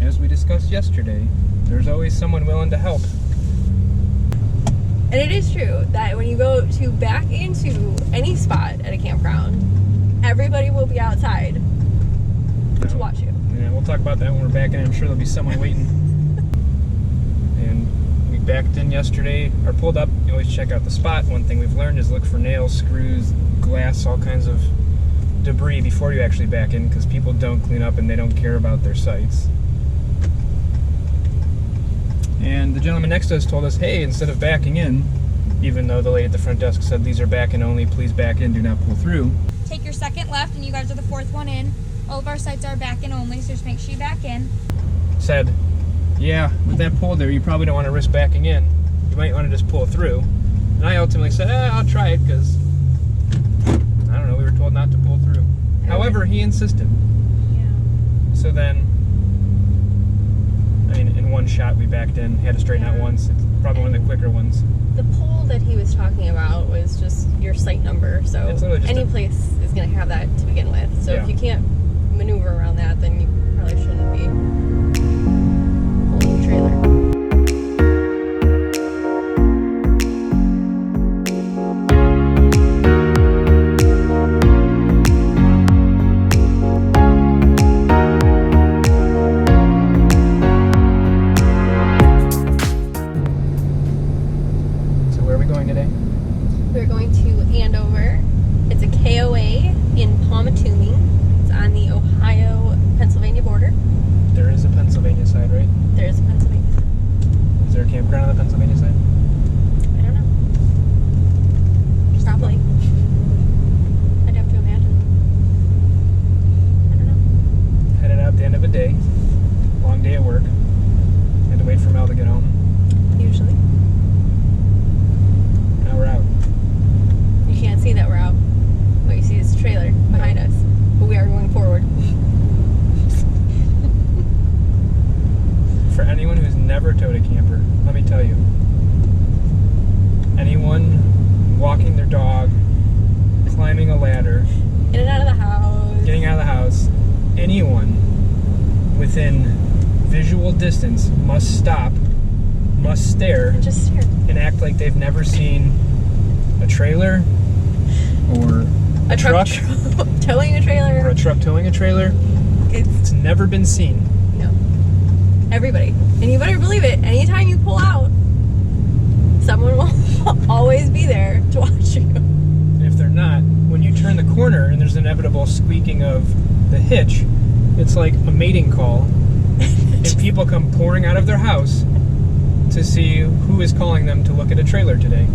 as we discussed yesterday, there's always someone willing to help. And it is true that when you go to back into any spot at a campground, everybody will be outside to watch you. Yeah, we'll talk about that when we're back in. I'm sure there'll be someone waiting. And we backed in yesterday, or pulled up. You always check out the spot. One thing we've learned is look for nails, screws, glass, all kinds of debris before you actually back in, because people don't clean up and they don't care about their sites. And the gentleman next to us told us, hey, instead of backing in, even though the lady at the front desk said these are back in only, please back in, do not pull through. Take your second left and you guys are the fourth one in. All of our sites are back in only, so just make sure you back in. Said, yeah, with that pull there, you probably don't want to risk backing in. You might want to just pull through. And I ultimately said, I'll try it, because, I don't know, we were told not to pull through. However, he insisted. Yeah. So then, I mean, in one shot we backed in, had to straighten out once. It's probably one of the quicker ones. The pole that he was talking about was just your site number, so It's literally just any place is going to have that to begin with. So Yeah. if you can't maneuver around that, then you probably shouldn't be pulling a trailer. We're going to Andover. It's a KOA in Pymatuning. It's on the Ohio-Pennsylvania border. There is a Pennsylvania side, right? There is a Pennsylvania side. Is there a campground on the Pennsylvania side? I don't know. Probably. I'd have to imagine. I don't know. Headed out at the end of a day. Long day at work. Had to wait for Mel to get home. Usually. Now we're out. You can't see that we're out. What you see is a trailer behind us. But we are going forward. For anyone who's never towed a camper, let me tell you. Anyone walking their dog, climbing a ladder, In and out of the house. getting out of the house, anyone within visual distance must stop, must stare, Just stare. and act like they've never seen a trailer or A truck towing a trailer. or a truck towing a trailer. It's never been seen. No. Everybody. And you better believe it, anytime you pull out, someone will always be there to watch you. And if they're not, when you turn the corner and there's inevitable squeaking of the hitch, it's like a mating call. And people come pouring out of their house to see who is calling them to look at a trailer today.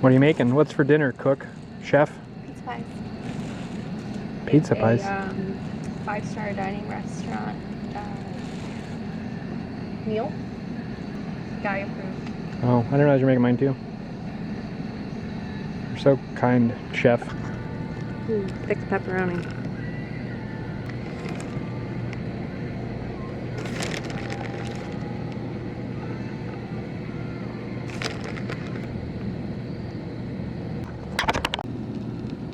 What are you making? What's for dinner, cook? Chef? Pizza pies. Pizza pies? A 5-star dining restaurant meal. Guy approved. Oh, I didn't realize you're making mine too. You're so kind, chef. Thick pepperoni.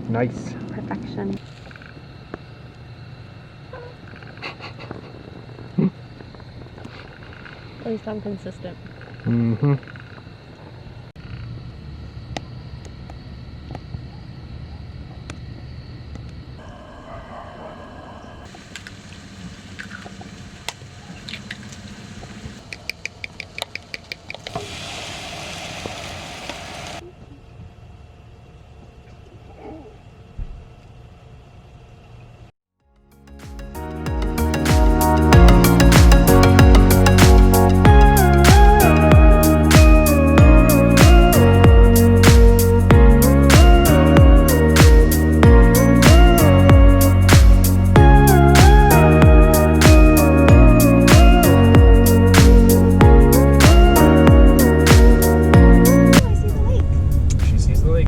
Nice. Perfection. At least I'm consistent. Mm-hmm. Oh, I see the lake. She sees the lake.